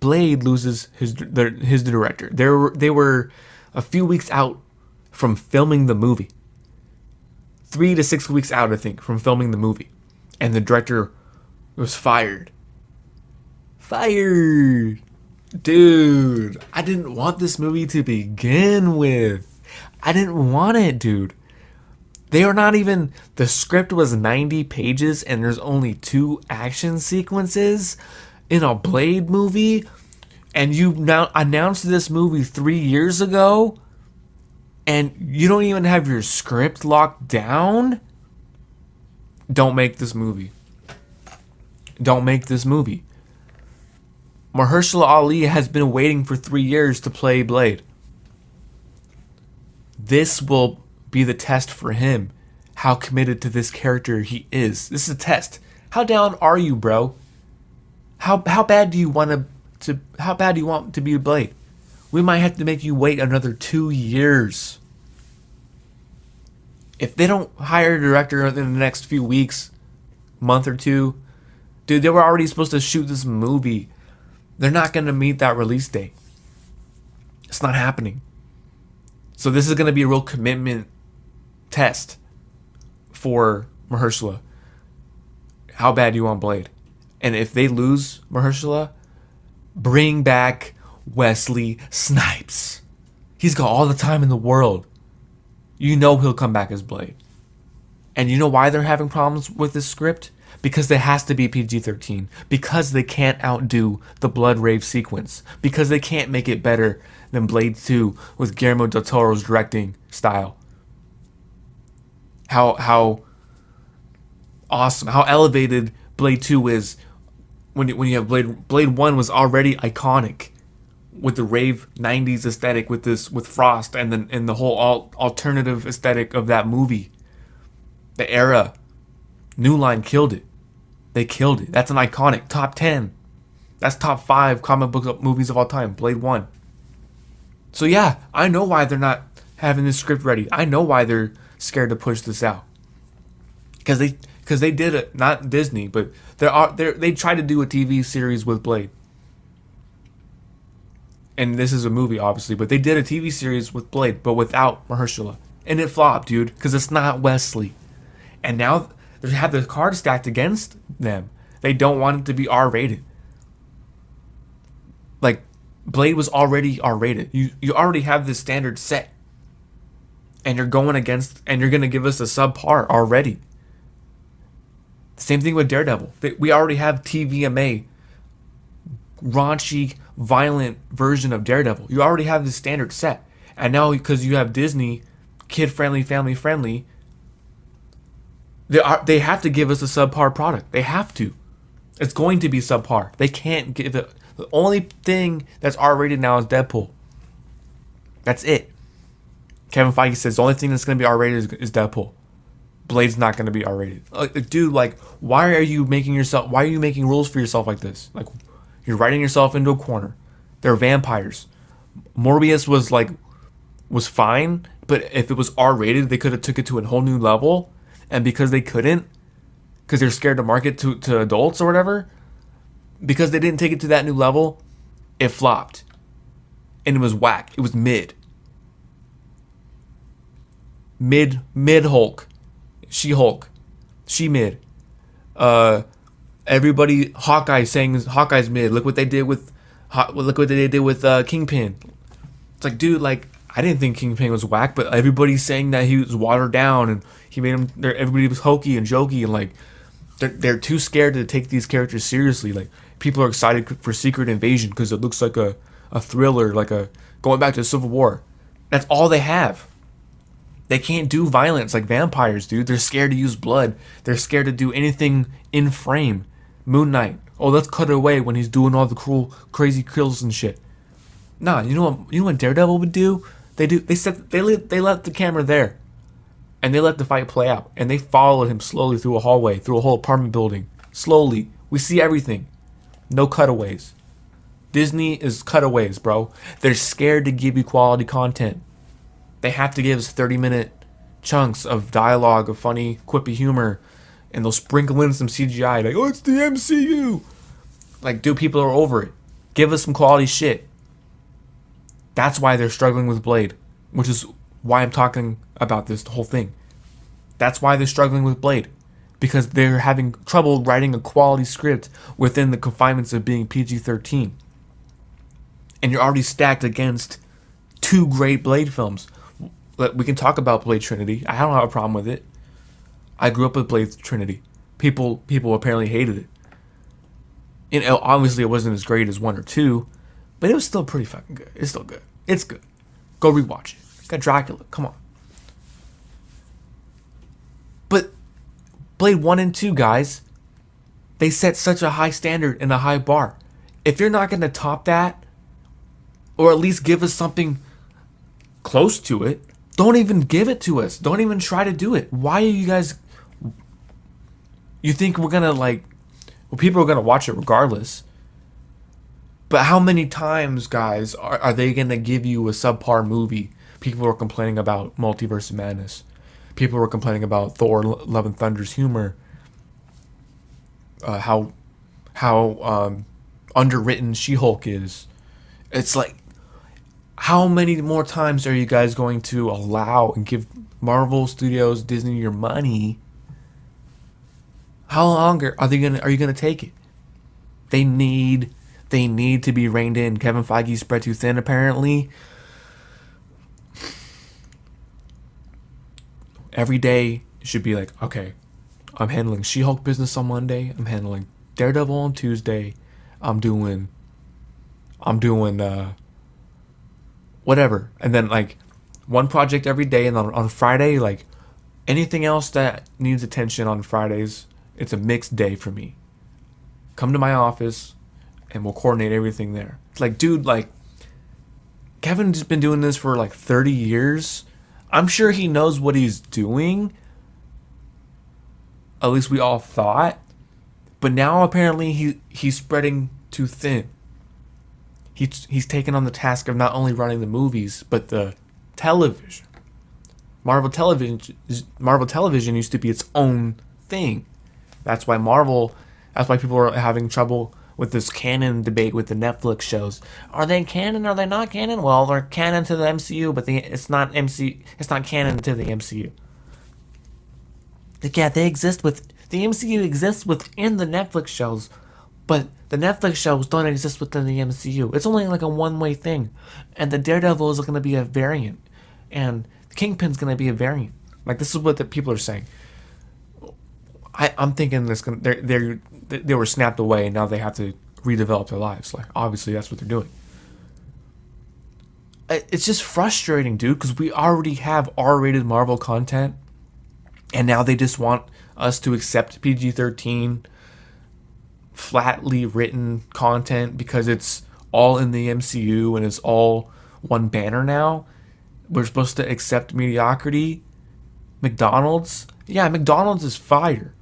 Blade loses his director. They were a few weeks out from filming the movie. 3 to 6 weeks out, I think, from filming the movie. And the director was fired. Fired! Dude, I didn't want this movie to begin with. I didn't want it, dude. They are not even... The script was 90 pages and there's only 2 action sequences in a Blade movie. And you now announced this movie 3 years ago and you don't even have your script locked down? Don't make this movie. Don't make this movie. Mahershala Ali has been waiting for 3 years to play Blade. This will be the test for him. How committed to this character he is. This is a test. How down are you, bro? How bad do you want to be Blade? We might have to make you wait another 2 years. If they don't hire a director in the next few weeks, month or two, dude, they were already supposed to shoot this movie. They're not going to meet that release date. It's not happening. So this is going to be a real commitment test for Mahershala. How bad do you want Blade? And if they lose Mahershala, bring back Wesley Snipes. He's got all the time in the world. You know he'll come back as Blade. And you know why they're having problems with this script? Because there has to be PG-13. Because they can't outdo the blood rave sequence. Because they can't make it better than Blade 2 with Guillermo del Toro's directing style. How awesome, how elevated Blade 2 is when you have Blade 1 was already iconic with the rave 90s aesthetic with Frost and the whole alternative aesthetic of that movie. The era. New Line killed it. They killed it. That's an iconic top 10. That's top 5 comic book movies of all time. Blade 1. So yeah, I know why they're not having this script ready. I know why they're scared to push this out. Because they did it, not Disney, but they tried to do a TV series with Blade. And this is a movie, obviously, but they did a TV series with Blade, but without Mahershala. And it flopped, dude, because it's not Wesley. And now they have the cards stacked against them. They don't want it to be R-rated. Like, Blade was already R-rated. You already have this standard set. And you're going against, and you're going to give us a subpar already. Same thing with Daredevil. We already have TVMA, raunchy, violent version of Daredevil. You already have the standard set. And now because you have Disney, kid-friendly, family-friendly, they have to give us a subpar product. They have to. It's going to be subpar. They can't give it. The only thing that's R-rated now is Deadpool. That's it. Kevin Feige says the only thing that's going to be R-rated is Deadpool. Blade's not going to be R-rated. Dude, why are you making rules for yourself like this? Like, you're writing yourself into a corner. They're vampires. Morbius was fine, but if it was R-rated, they could have took it to a whole new level. And because they couldn't, because they're scared to market to adults or whatever, because they didn't take it to that new level, it flopped. And it was whack. It was mid. Mid Hulk. She-Hulk. She-mid. Everybody, Hawkeye saying Hawkeye's mid. Look what they did with Kingpin. It's like, dude, I didn't think Kingpin was whack, but everybody's saying that he was watered down and he made him. Everybody was hokey and jokey and they're too scared to take these characters seriously. People are excited for Secret Invasion because it looks like a thriller, going back to Civil War. That's all they have. They can't do violence like vampires, dude. They're scared to use blood. They're scared to do anything in frame. Moon Knight. Oh, let's cut it away when he's doing all the cruel, crazy kills and shit. Nah, you know what Daredevil would do? They left the camera there, and they let the fight play out, and they followed him slowly through a hallway, through a whole apartment building. Slowly, we see everything. No cutaways. Disney is cutaways, bro. They're scared to give you quality content. They have to give us 30-minute chunks of dialogue, of funny, quippy humor, and they'll sprinkle in some CGI. Oh, it's the MCU. Dude, people are over it. Give us some quality shit. That's why they're struggling with Blade, which is why I'm talking about this whole thing. That's why they're struggling with Blade, because they're having trouble writing a quality script within the confinements of being PG-13. And you're already stacked against two great Blade films. We can talk about Blade Trinity. I don't have a problem with it. I grew up with Blade Trinity. People apparently hated it. And obviously it wasn't as great as 1 or 2, but it was still pretty fucking good. It's still good. It's good. Go rewatch it. Got Dracula. Come on. But Blade 1 and 2, guys, they set such a high standard and a high bar. If you're not going to top that, or at least give us something close to it, don't even give it to us. Don't even try to do it. Why are you guys... You think we're going to like... Well, people are going to watch it regardless. But how many times, guys, are they going to give you a subpar movie? People are complaining about Multiverse of Madness. People were complaining about Thor: Love and Thunder's humor. How underwritten She-Hulk is. It's like, how many more times are you guys going to allow and give Marvel Studios, Disney your money? How longer are you gonna take it? They need to be reined in. Kevin Feige spread too thin, apparently. Every day should be like, okay, I'm handling She-Hulk business on Monday. I'm handling Daredevil on Tuesday. I'm doing whatever. And then like one project every day. And on Friday, like anything else that needs attention on Fridays, it's a mixed day for me. Come to my office and we'll coordinate everything there. It's like, dude, like Kevin's been doing this for like 30 years. I'm sure he knows what he's doing. At least we all thought. But now apparently he's spreading too thin. He's taken on the task of not only running the movies, but the television. Marvel Television used to be its own thing. That's why people are having trouble with this canon debate with the Netflix shows. Are they canon? Are they not canon? Well, they're canon to the MCU, but it's not canon to the MCU. Yeah, the MCU exists within the Netflix shows, but the Netflix shows don't exist within the MCU. It's only like a one-way thing, and the Daredevil is going to be a variant, and the Kingpin's going to be a variant. Like, this is what the people are saying. I'm thinking they were snapped away, and now they have to redevelop their lives. Like, obviously, that's what they're doing. It's just frustrating, dude, because we already have R-rated Marvel content, and now they just want us to accept PG-13, flatly written content because it's all in the MCU and it's all one banner now. We're supposed to accept mediocrity. McDonald's? Yeah, McDonald's is fire.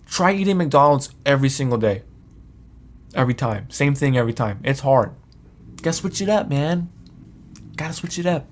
Try eating McDonald's every single day. Every time. Same thing every time. It's hard. Gotta switch it up, man. Gotta switch it up.